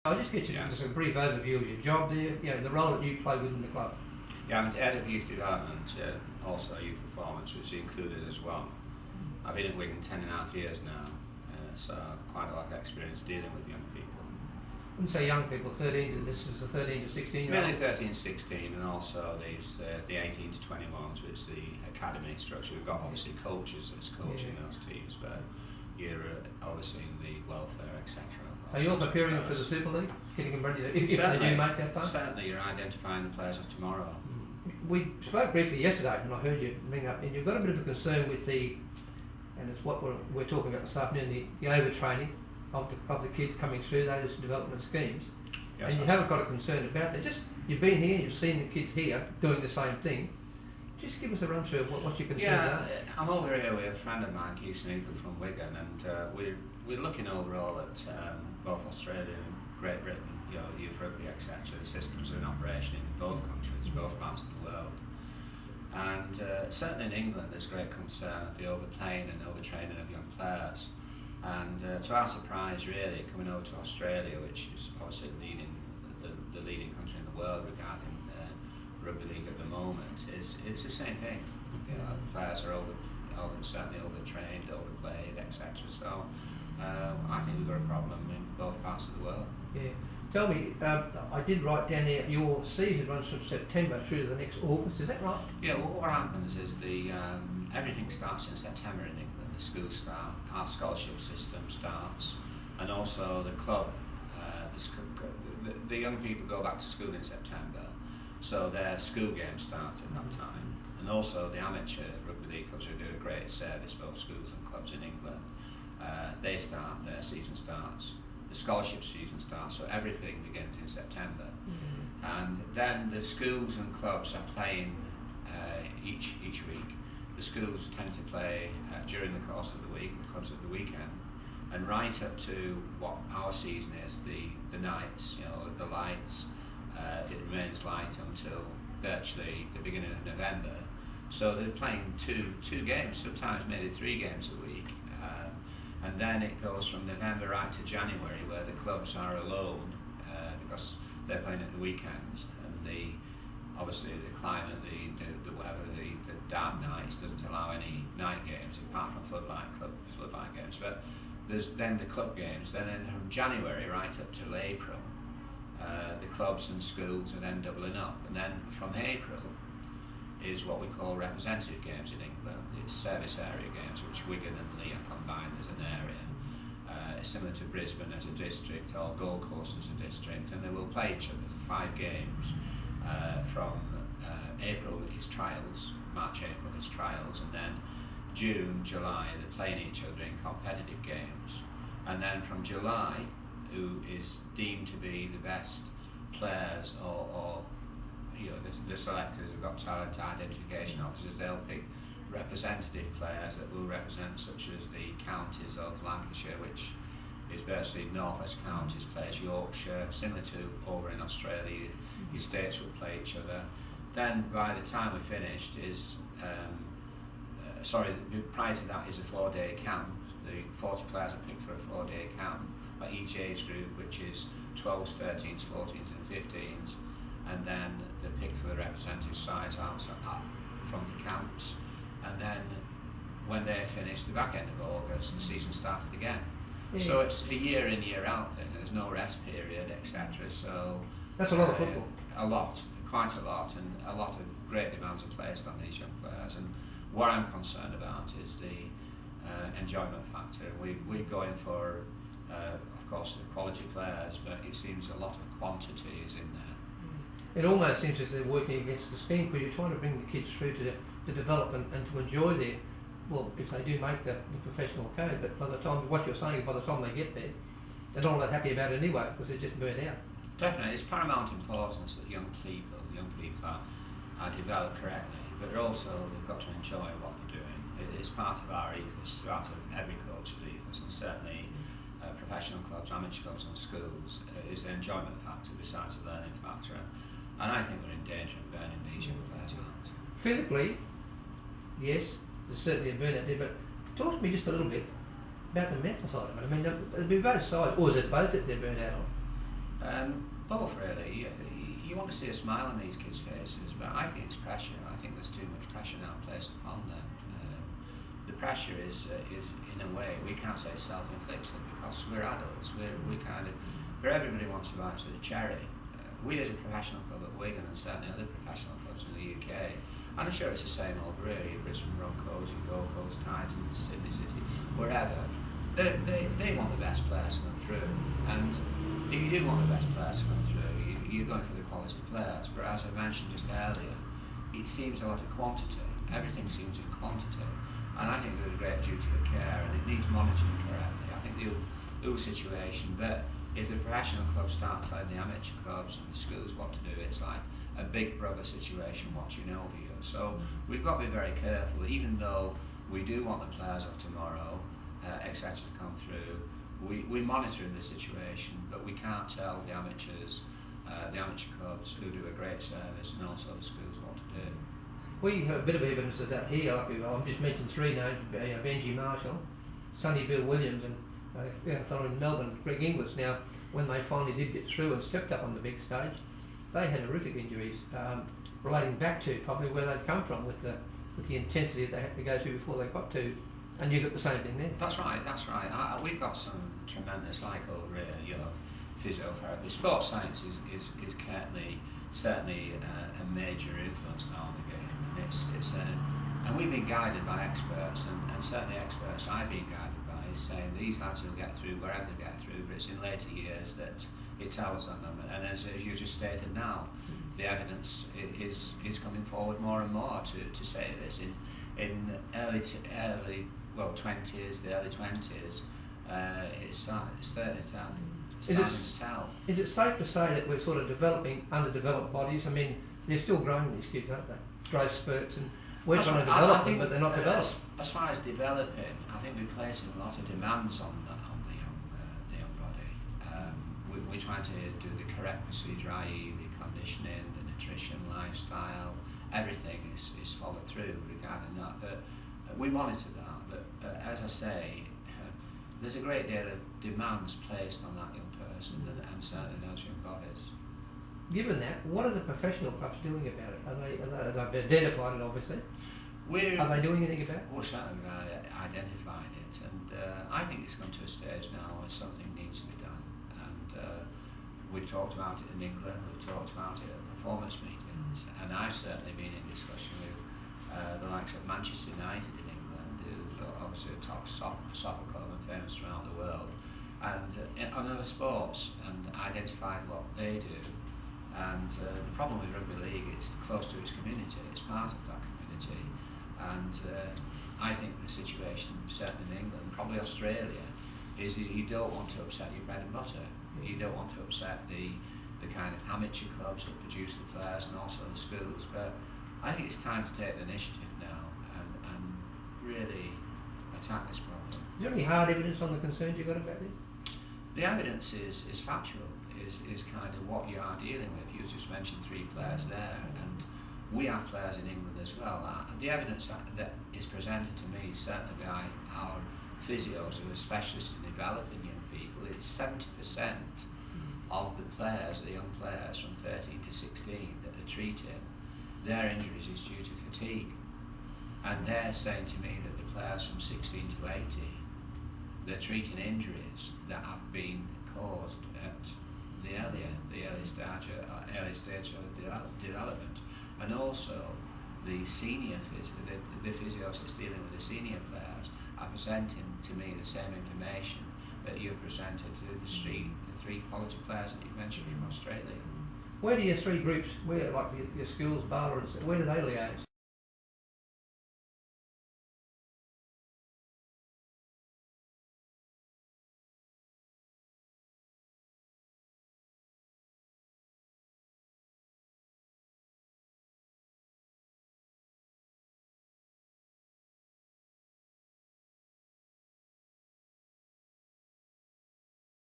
I'll just get you just a brief overview of your job there, the role that you play within the club. Yeah, I'm the head of youth development, also youth performance, which is included as well. I've been at Wigan 10.5 years now, so quite a lot of experience dealing with young people. When you say young people, this is the 13 to 16 year Mainly 13 to 16, and also these the 18 to 21s, which is the academy structure. We've got obviously coaches that's coaching those teams, but you're overseeing the welfare, etc. Are you all preparing for the Super League? Getting them ready if they do make that far? Certainly, you're identifying the players of tomorrow. We spoke briefly yesterday, and I heard you ring up, and you've got a bit of a concern with and it's what we're talking about this afternoon, the overtraining of the kids coming through those development schemes. Yes, and you haven't got a concern about that. You've been here, you've seen the kids here doing the same thing. Just give us a run through of what your concerns are. I'm over here with a friend of mine, Keith Sneakle from Wigan, and we're looking overall at both Australia and Great Britain, youth rugby, etc. The systems are in operation in both countries, both parts of the world. And certainly in England, there's great concern at the overplaying and overtraining of young players. And to our surprise, really, coming over to Australia, which is obviously the leading country in the world regarding rugby league at the moment, it's the same thing. Players are certainly overtrained, overplayed, etc. So I think we've got a problem in both parts of the world. Yeah. Tell me, I did write down there, your season runs from September through to the next August, is that right? Yeah, well, what happens is everything starts in September in England. The schools start, our scholarship system starts, and also the club, the young people go back to school in September, so their school games start at that time. And also the amateur rugby league clubs who do a great service, both schools and clubs in England, their season starts. The scholarship season starts, so everything begins in September. And then the schools and clubs are playing each week. The schools tend to play during the course of the week, the clubs at the weekend, and right up to what our season is, the nights, the lights, it remains light until virtually the beginning of November. So they're playing two games, sometimes maybe 3 games a week. And then it goes from November right to January, where the clubs are alone because they're playing at the weekends, and obviously the climate, the weather, the dark nights doesn't allow any night games apart from floodlight games. But there's then the club games. Then from January right up till April, the clubs and schools are then doubling up, and then from April is what we call representative games in England. It's service area games, which Wigan and Leigh are combined as an area. It's similar to Brisbane as a district or Gold Coast as a district, and they will play each other for 5 games from April is trials, March, April is trials, and then June, July they're playing each other in competitive games. And then from July, who is deemed to be the best players or the selectors have got talent identification officers, they'll pick representative players that will represent, such as the counties of Lancashire, which is virtually North-West counties, plays Yorkshire, similar to over in Australia, the states will play each other. Then by the time we're finished prior to that is a 4-day camp. The 40 players are picked for a 4-day camp by each age group, which is 12s, 13s, 14s and 15s, and then they're picked for the representative sides from the camps, and then when they're finished, the back end of August, the season started again. Yeah. So it's a year in, year out thing. There's no rest period, etc. So that's a lot of football. Quite a lot, and a lot of great demands are placed on these young players. And what I'm concerned about is the enjoyment factor. We're going for, of course, the quality players, but it seems a lot of quantity is in there. It almost seems as they're working against the scheme, because you're trying to bring the kids through to develop and to enjoy if they do make the professional code, but by the time, what you're saying is by the time they get there, they're not all that happy about it anyway, because they're just burnt out. Definitely, it's paramount importance that young people are developed correctly, but they've got to enjoy what they're doing. It's part of our ethos, part of every coach's ethos, and certainly professional clubs, amateur clubs and schools is the enjoyment factor besides the learning factor. And I think we're in danger of burning these young players out. Physically, yes, there's certainly a burnout there, but talk to me just a little bit about the mental side of it. I mean, there'll be both sides, or is it both that they're burnt out on? Both really. You want to see a smile on these kids' faces, but I think it's pressure. I think there's too much pressure now placed upon them. The pressure is in a way, we can't say it's self-inflicted because we're adults. Where everybody wants to bite to the cherry. We as a professional club at Wigan and certainly other professional clubs in the UK, and I'm sure it's the same over here, Brisbane Broncos, Gold Coast Titans, Sydney City, wherever. They want the best players to come through, and if you do want the best players to come through, you're going for the quality players. Whereas I mentioned just earlier, it seems a lot of quantity. Everything seems in quantity, and I think there's a great duty of care, and it needs monitoring correctly. I think the whole situation, but if the professional clubs start telling the amateur clubs and the schools what to do, it's like a big brother situation watching over you. So we've got to be very careful, even though we do want the players of tomorrow, etc. to come through. We monitor the situation, but we can't tell the amateurs, the amateur clubs who do a great service, and also the schools what to do. We have a bit of evidence of that here. I've just mentioned three names: Benji Marshall, Sonny Bill Williams, and a fellow in Melbourne, Greg Inglis. Now, when they finally did get through and stepped up on the big stage, they had horrific injuries relating back to probably where they've come from with the intensity that they had to go through before they got to. And you got the same thing there. That's right. We've got some tremendous, like over here, physiotherapy. Sports science is certainly a major influence now on the game. And we've been guided by experts, and certainly experts I've been guided by is saying these lads will get through wherever they get through, but it's in later years that it tells on them. And as you just stated now, the evidence is coming forward more and more to say this in early 20s, the early 20s, it's starting to tell. Is it safe to say that we're sort of developing underdeveloped bodies? I mean, they're still growing, these kids, aren't they? Growth spurts, and we're trying to develop them, but they're not developed. As far as developing, I think we're placing a lot of demands on the young body. We're trying to do the correct procedure, i.e. the conditioning, the nutrition, lifestyle, everything is followed through regarding that. But we monitor that. But as I say, there's a great deal of demands placed on that young person, and certainly those young bodies. Given that, what are the professional clubs doing about it? Are they identified it, obviously? Are they doing anything about it? We're certainly identifying it, and I think it's come to a stage now where something needs to be done. And we've talked about it in England, we've talked about it at performance meetings, and I've certainly been in discussion with the likes of Manchester United in England, who's obviously a top soccer club and famous around the world, and on other sports, and identified what they do. And the problem with rugby league, it's close to its community, it's part of that community, and I think the situation, certainly in England, probably Australia, is that you don't want to upset your bread and butter. You don't want to upset the kind of amateur clubs that produce the players and also the schools, but I think it's time to take the initiative now and really attack this problem. Is there any hard evidence on the concerns you've got about this? The evidence is factual, is kind of what you are dealing with. You just mentioned three players there, and we have players in England as well. The evidence that is presented to me, certainly by our physios who are specialists in developing young people, is 70% of the players, the young players from 13 to 16 that are treated, their injuries is due to fatigue. And they're saying to me that the players from 16 to 80, they're treating injuries that have been caused at the early stage of development, and also the senior the physios that's dealing with the senior players are presenting to me the same information that you've presented to the three quality players that you mentioned from Australia. Where do your three groups, like your schools, Bala, where do they liaise?